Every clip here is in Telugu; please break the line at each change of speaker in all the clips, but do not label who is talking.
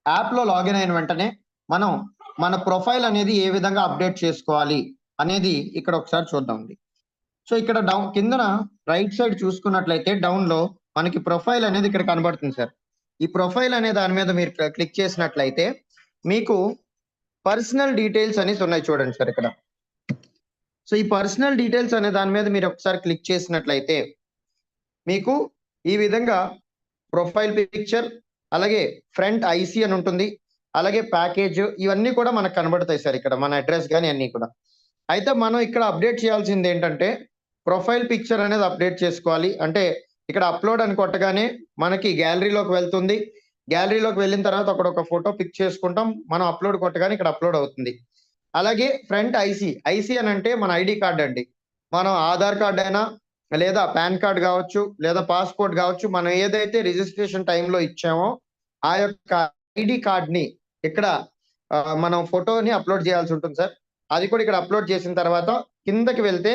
యాప్ లో లాగిన్ అయిన వెంటనే మనం మన ప్రొఫైల్ అనేది ఏ విధంగా అప్డేట్ చేసుకోవాలి అనేది ఇక్కడ ఒకసారి చూద్దామండి. సో ఇక్కడ డౌన్ కిందన రైట్ సైడ్ చూసుకున్నట్లయితే డౌన్ లో మనకి ప్రొఫైల్ అనేది ఇక్కడ కనబడుతుంది సార్. ఈ ప్రొఫైల్ అనే దాని మీద మీరు క్లిక్ చేసినట్లయితే మీకు పర్సనల్ డీటెయిల్స్ అనేసి ఉన్నాయి చూడండి సార్ ఇక్కడ. సో ఈ పర్సనల్ డీటెయిల్స్ అనే దాని మీద మీరు ఒకసారి క్లిక్ చేసినట్లయితే మీకు ఈ విధంగా ప్రొఫైల్ పిక్చర్, అలాగే ఫ్రంట్ ఐసి అని ఉంటుంది, అలాగే ప్యాకేజ్, ఇవన్నీ కూడా మనకు కనబడతాయి సార్ ఇక్కడ, మన అడ్రస్ కానీ అన్ని కూడా. అయితే మనం ఇక్కడ అప్డేట్ చేయాల్సింది ఏంటంటే ప్రొఫైల్ పిక్చర్ అనేది అప్డేట్ చేసుకోవాలి. అంటే ఇక్కడ అప్లోడ్ అని కొట్టగానే మనకి గ్యాలరీలోకి వెళ్తుంది. గ్యాలరీలోకి వెళ్ళిన తర్వాత అక్కడ ఒక ఫోటో పిక్ చేసుకుంటాం, మనం అప్లోడ్ కొట్టగానే ఇక్కడ అప్లోడ్ అవుతుంది. అలాగే ఫ్రంట్ ఐసి అని అంటే మన ఐడి కార్డ్ అండి. మనం ఆధార్ కార్డ్ అయినా లేదా పాన్ కార్డ్ కావచ్చు లేదా పాస్పోర్ట్ కావచ్చు, మనం ఏదైతే రిజిస్ట్రేషన్ టైంలో ఇచ్చామో ఆ యొక్క ఐడి కార్డ్ ని ఇక్కడ మనం ఫోటోని అప్లోడ్ చేయాల్సి ఉంటుంది సార్. అది కూడా ఇక్కడ అప్లోడ్ చేసిన తర్వాత కిందకి వెళ్తే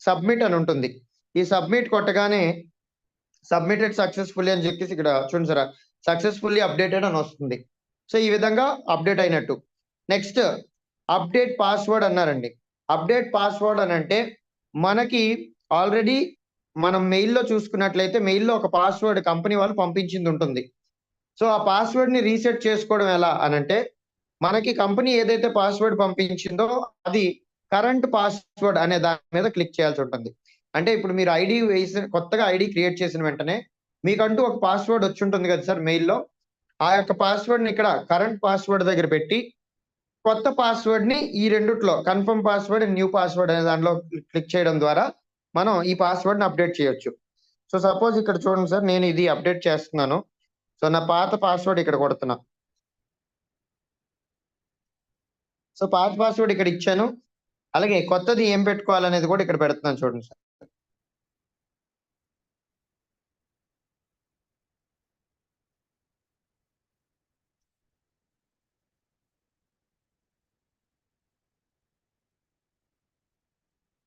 సబ్మిట్ అని ఉంటుంది. ఈ సబ్మిట్ కొట్టగానే సబ్మిటెడ్ సక్సెస్ఫుల్లీ అని చెప్పేసి ఇక్కడ చూడండి సార్, సక్సెస్ఫుల్లీ అప్డేటెడ్ అని వస్తుంది. సో ఈ విధంగా అప్డేట్ అయినట్టు. నెక్స్ట్ అప్డేట్ పాస్వర్డ్ అన్నారండి. అప్డేట్ పాస్వర్డ్ అని అంటే మనకి ఆల్రెడీ మనం మెయిల్లో చూసుకున్నట్లయితే మెయిల్లో ఒక పాస్వర్డ్ కంపెనీ వాళ్ళు పంపించింది ఉంటుంది. సో ఆ పాస్వర్డ్ ని రీసెట్ చేసుకోవడం ఎలా అనంటే మనకి కంపెనీ ఏదైతే పాస్వర్డ్ పంపించిందో అది కరెంట్ పాస్వర్డ్ అనే దాని మీద క్లిక్ చేయాల్సి ఉంటుంది. అంటే ఇప్పుడు మీరు ఐడి కొత్తగా ఐడి క్రియేట్ చేసిన వెంటనే మీకంటూ ఒక పాస్వర్డ్ వచ్చి ఉంటుంది కదా సార్ మెయిల్లో. ఆ యొక్క పాస్వర్డ్ ని ఇక్కడ కరెంట్ పాస్వర్డ్ దగ్గర పెట్టి కొత్త పాస్వర్డ్ ని ఈ రెండిట్లో కన్ఫర్మ్ పాస్వర్డ్, న్యూ పాస్వర్డ్ అనే దానిలో క్లిక్ చేయడం ద్వారా మనం ఈ పాస్వర్డ్ ని అప్డేట్ చేయొచ్చు. సో సపోజ్ ఇక్కడ చూడండి సార్, నేను ఇది అప్డేట్ చేస్తున్నాను. సో నా పాత పాస్వర్డ్ ఇక్కడ కొడుతున్నా. సో పాత పాస్వర్డ్ ఇక్కడ ఇచ్చాను, అలాగే కొత్తది ఏం పెట్టుకోవాలనేది కూడా ఇక్కడ పెడుతున్నాను చూడండి సార్.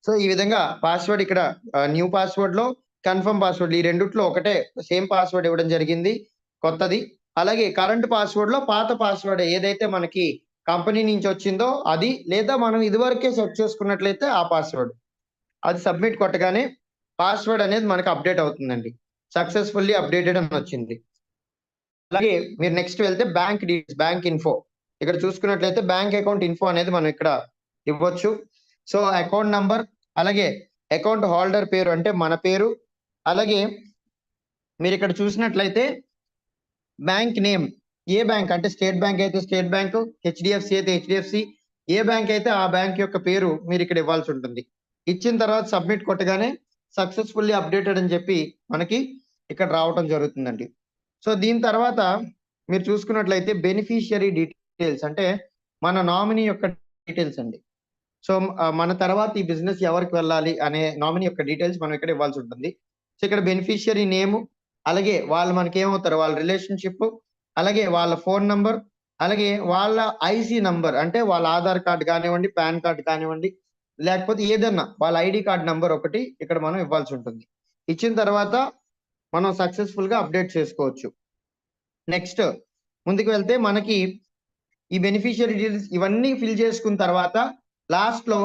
సో ఈ విధంగా పాస్వర్డ్ ఇక్కడ న్యూ పాస్వర్డ్ లో కన్ఫర్మ్ పాస్వర్డ్, ఈ రెండిట్లో ఒకటే సేమ్ పాస్వర్డ్ ఇవ్వడం జరిగింది కొత్తది. అలాగే కరెంట్ పాస్వర్డ్ లో పాత పాస్వర్డ్ ఏదైతే మనకి కంపెనీ నుంచి వచ్చిందో అది, లేదా మనం ఇదివరకే సెట్ చేసుకున్నట్లయితే ఆ పాస్వర్డ్, అది సబ్మిట్ కొట్టగానే పాస్వర్డ్ అనేది మనకి అప్డేట్ అవుతుందండి. సక్సెస్ఫుల్లీ అప్డేటెడ్ అని వచ్చింది. అలాగే మీరు నెక్స్ట్ వెళ్తే బ్యాంక్ డీటెయిల్స్, బ్యాంక్ ఇన్ఫో, ఇక్కడ చూసుకున్నట్లయితే బ్యాంక్ అకౌంట్ ఇన్ఫో అనేది మనం ఇక్కడ ఇవ్వచ్చు. సో అకౌంట్ నంబర్, అలాగే అకౌంట్ హోల్డర్ పేరు అంటే మన పేరు, అలాగే మీరు ఇక్కడ చూసినట్లయితే బ్యాంక్ నేమ్, ఏ బ్యాంక్ అంటే స్టేట్ బ్యాంక్ అయితే స్టేట్ బ్యాంక్, హెచ్డిఎఫ్సి అయితే హెచ్డిఎఫ్సి, ఏ బ్యాంక్ అయితే ఆ బ్యాంక్ యొక్క పేరు మీరు ఇక్కడ ఇవ్వాల్సి ఉంటుంది. ఇచ్చిన తర్వాత సబ్మిట్ కొట్టగానే సక్సెస్ఫుల్లీ అప్డేటెడ్ అని చెప్పి మనకి ఇక్కడ రావటం జరుగుతుందండి. సో దీని తర్వాత మీరు చూసుకున్నట్లయితే బెనిఫిషియరీ డీటెయిల్స్ అంటే మన నామినీ యొక్క డీటెయిల్స్ అండి. సో మన తర్వాత ఈ బిజినెస్ ఎవరికి వెళ్ళాలి అనే నామినీ యొక్క డీటెయిల్స్ మనం ఇక్కడ ఇవ్వాల్సి ఉంటుంది. సో ఇక్కడ బెనిఫిషియరీ నేమ్, అలాగే వాళ్ళు మనకి ఏమవుతారు వాళ్ళ రిలేషన్షిప్, అలాగే వాళ్ళ ఫోన్ నంబర్, అలాగే వాళ్ళ ఐసి నంబర్ అంటే వాళ్ళ ఆధార్ కార్డు కానివ్వండి, పాన్ కార్డు కానివ్వండి, లేకపోతే ఏదన్నా వాళ్ళ ఐడి కార్డ్ నంబర్ ఒకటి ఇక్కడ మనం ఇవ్వాల్సి ఉంటుంది. ఇచ్చిన తర్వాత మనం సక్సెస్ఫుల్ గా అప్డేట్ చేసుకోవచ్చు. నెక్స్ట్ ముందుకు వెళ్తే మనకి ఈ బెనిఫిషియరీ డీటెయిల్స్ ఇవన్నీ ఫిల్ చేసుకున్న తర్వాత లాస్ట్ లో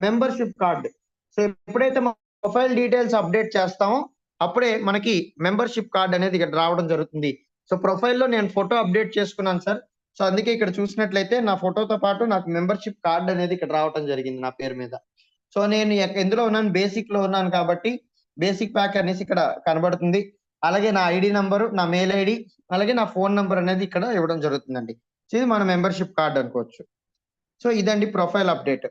మెంబర్షిప్ కార్డ్. సో ఎప్పుడైతే మనం ప్రొఫైల్ డీటెయిల్స్ అప్డేట్ చేస్తామో అప్పుడే మనకి మెంబర్షిప్ కార్డ్ అనేది ఇక్కడ రావడం జరుగుతుంది. సో ప్రొఫైల్లో నేను ఫోటో అప్డేట్ చేసుకున్నాను సార్. సో అందుకే ఇక్కడ చూసినట్లయితే నా ఫోటోతో పాటు నాకు మెంబర్షిప్ కార్డ్ అనేది ఇక్కడ రావడం జరిగింది నా పేరు మీద. సో నేను ఎందులో ఉన్నాను, బేసిక్ లో ఉన్నాను కాబట్టి బేసిక్ ప్యాక్ అనేసి ఇక్కడ కనబడుతుంది. అలాగే నా ఐడి నంబరు, నా మెయిల్ ఐడి, అలాగే నా ఫోన్ నంబర్ అనేది ఇక్కడ ఇవ్వడం జరుగుతుందండి. సో ఇది మన మెంబర్షిప్ కార్డ్ అనుకోవచ్చు. సో ఇదండి ప్రొఫైల్ అప్డేట్.